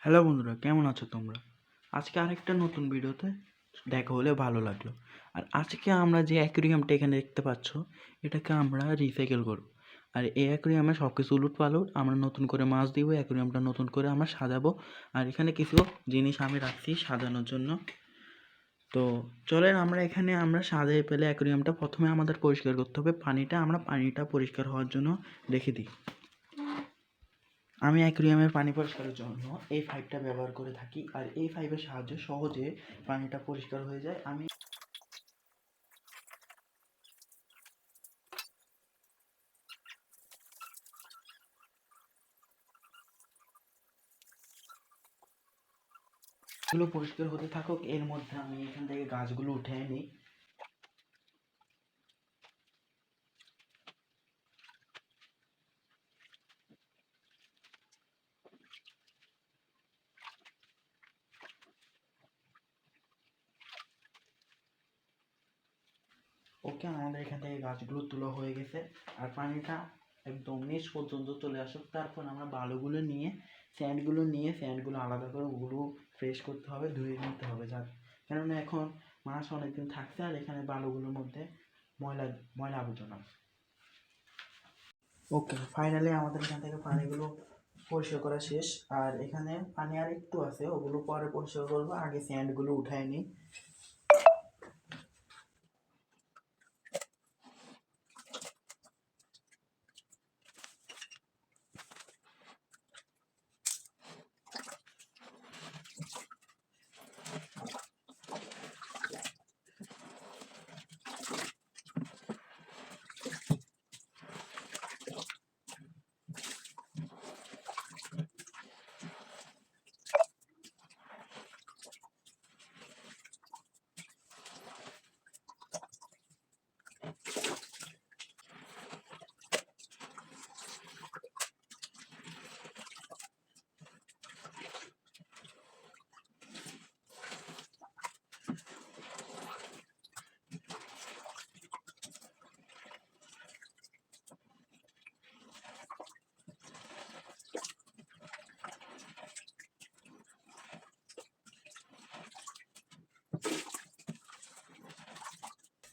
Hello বন্ধুরা, কেমন আছো তোমরা? আজকে আরেকটা নতুন ভিডিওতে দেখা হলে ভালো লাগলো। আর আজকে আমরা যে অ্যাকুরিয়ামটা এখানে দেখতে পাচ্ছ, এটাকে আমরা রিসাইকেল করব। আর এই অ্যাকুরিয়ামে সব কিছু উলটপালট আমরা নতুন করে মাছ দিব, অ্যাকুরিয়ামটা নতুন করে আমরা সাজাবো। আর এখানে কিছু জিনিস আমি রাখছি সাজানোর জন্য। তো চলেন আমরা সাজিয়ে পেলে অ্যাকুরিয়ামটা প্রথমে আমাদের পরিষ্কার করতে হবে। পানিটা পরিষ্কার হওয়ার জন্য রেখে দিই। আমি অ্যাকুরিয়ামের পানি পরিষ্কারের জন্য এই পাইপটা ব্যবহার করে থাকি, আর এই পাইপের সাহায্যে সহজে পানিটা পরিষ্কার হয়ে যায়। আমি এগুলো পরিষ্কার হতে থাকুক, এর মধ্যে আমি এখান থেকে গাছগুলো উঠে নিই। ওকে, আমাদের এখান থেকে গাছগুলো তোলা হয়ে গেছে। আর পানিটা একদম নিচ পর্যন্ত চলে আসুক, তারপর আমরা স্যান্ডগুলো আলাদা করে ওগুলো ফ্রেশ করতে হবে, ধুয়ে নিতে হবে। কেননা এখন মাছ অনেকদিন থাকছে, আর এখানে বালুগুলোর মধ্যে ময়লা ময়লা আবর্জনা। ওকে, ফাইনালি আমাদের এখান থেকে পানিগুলো পরিষ্কার করা শেষ। আর এখানে পানি আর একটু আছে, ওগুলো পরে পরিষ্কার করবো, আগে স্যান্ডগুলো উঠায় নিই।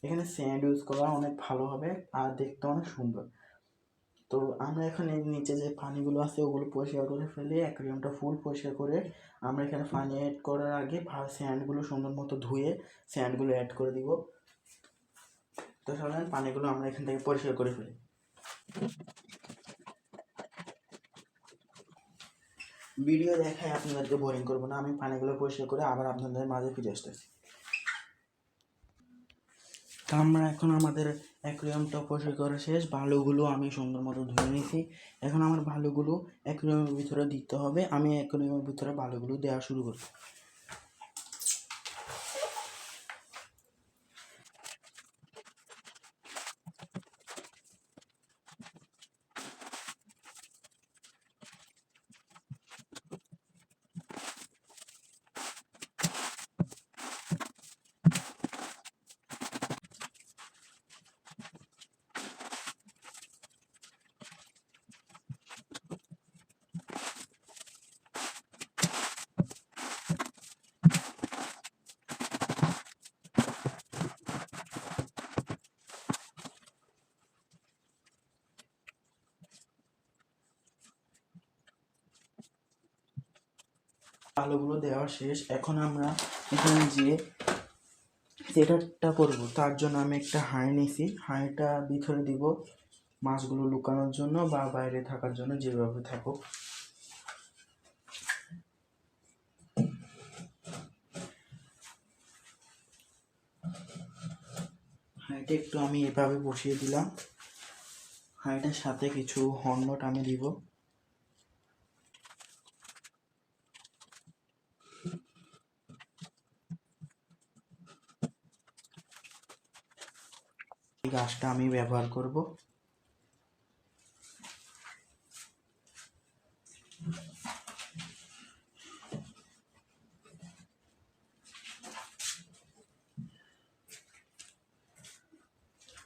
এখানে স্যান্ড ইউজ করা অনেক ভালো হবে, আর দেখতে অনেক সুন্দর। তো আমরা এখন এর নিচে যে পানিগুলো আছে ওগুলো পরিষ্কার করে ফেলে, অ্যাকুয়ারিয়ামটা ফুল পরিষ্কার করে আমরা এখানে পানি অ্যাড করার আগে স্যান্ডগুলো সুন্দর মতো ধুয়ে স্যান্ডগুলো অ্যাড করে দিব। তো চলেন পানিগুলো আমরা এখান থেকে পরিষ্কার করে ফেলি। ভিডিও দেখায় আপনাদেরকে বোরিং করবো না, আমি পানিগুলো পরিষ্কার করে আবার আপনাদের মাঝে ফিরে আসতেছি। তা আমরা এখন আমাদের অ্যাকুরিয়ামটা পরিষ্কার করা শেষ, ভালোগুলো আমি সুন্দর মতো ধুয়ে নিয়েছি। এখন আমার ভালোগুলো অ্যাকুরিয়ামের ভিতরে দিতে হবে। আমি অ্যাকুরিয়ামের ভিতরে ভালোগুলো দেওয়া শুরু করব। ভালোগুলো দেওয়া শেষ। এখন আমরা এখানে যে সেটআপটা করবো তার জন্য আমি একটা হাঁড়ি নিয়েছি। হাঁড়িটা ভিতরে দিব মাছগুলো লুকানোর জন্য বা বাইরে থাকার জন্য, যেভাবে থাকুক। হাঁড়িটা একটু আমি এভাবে বসিয়ে দিলাম। হাঁড়িটার সাথে কিছু হর্নট আমি দিব। এই গাছটা আমি ব্যবহার করব।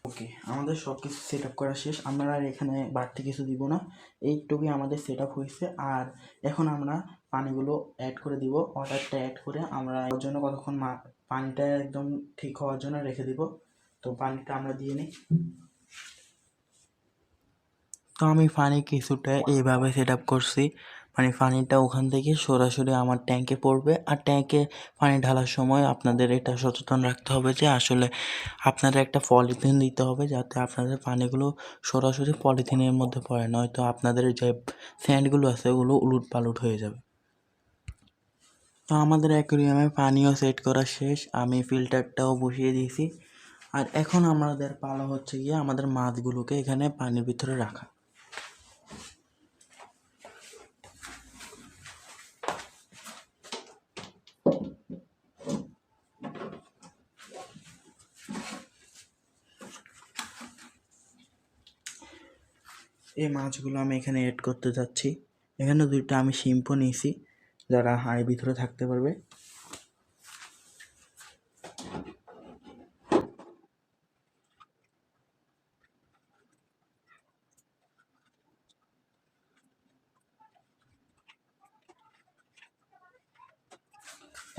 ওকে, আমাদের সব কিছু সেট আপ করা শেষ। আমরা আর এখানে বাড়তি কিছু দিব না। এইটুকুই আমাদের সেট আপ হয়েছে। আর এখন আমরা পানিগুলো অ্যাড করে দিব। ওয়াটারটা অ্যাড করে আমরা এর জন্য কতক্ষণ পানিটা একদম ঠিক হওয়ার জন্য রেখে দিব। তো পানিটা আমরা দিয়ে নিই। তো আমি পানি কিছুটা এইভাবে সেট আপ করছি, মানে পানিটা ওখান থেকে সরাসরি আমার ট্যাঙ্কে পড়বে। আর ট্যাঙ্কে পানি ঢালার সময় আপনাদের এটা সচেতন রাখতে হবে যে আসলে আপনারা একটা পলিথিন দিতে হবে, যাতে আপনাদের পানিগুলো সরাসরি পলিথিনের মধ্যে পড়ে, নয়তো আপনাদের যে স্যান্ডগুলো আছে ওগুলো উলটপালট হয়ে যাবে। তো আমাদের অ্যাকুরিয়ামে পানিও সেট করা শেষ, আমি ফিল্টারটাও বসিয়ে দিয়েছি। আর এখন আমাদের পালা হচ্ছে গিয়ে আমাদের মাছগুলোকে এখানে পানির ভিতরে রাখা। এই মাছগুলো আমি এখানে এড করতে যাচ্ছি। এখানে দুইটা আমি শিম্পও নিয়েছি, যারা হাড়ের ভিতরে থাকতে পারবে।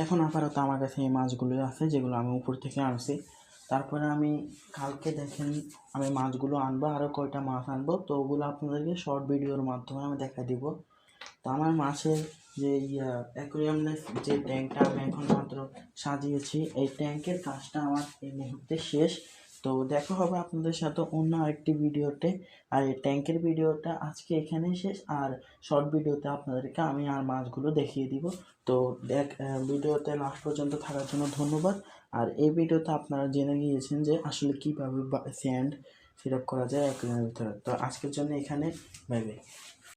এখন আপাতত আমার কাছে এই মাছগুলোই আছে, যেগুলো আমি উপর থেকে আনছি। তারপরে আমি কালকে দেখেন আমি মাছগুলো আনবো, আরও কয়টা মাছ আনবো, তো ওগুলো আপনাদেরকে শর্ট ভিডিওর মাধ্যমে আমি দেখা দিব। তো আমার মাছের যে অ্যাকুরিয়ামের যে ট্যাঙ্কটা আমি এখন মাত্র সাজিয়েছি, এই ট্যাঙ্কের কাজটা আমার এই মুহূর্তে শেষ। তো দেখা হবে আপনাদের সাথে অন্য আরেকটি ভিডিওতে। আর এই ট্যাঙ্কের ভিডিওটা আজকে এখানেই শেষ, আর শর্ট ভিডিওতে আপনাদেরকে আমি আর মাছগুলো দেখিয়ে দিব। তো ভিডিওতে লাস্ট পর্যন্ত থাকার জন্য ধন্যবাদ। আর এই ভিডিওতে আপনারা জেনে গিয়েছেন যে আসলে কীভাবে স্যান্ড সিরাপ করা যায় অ্যাকুরিয়ামের ভিতরে। তো আজকের জন্য এখানে বাই বাই।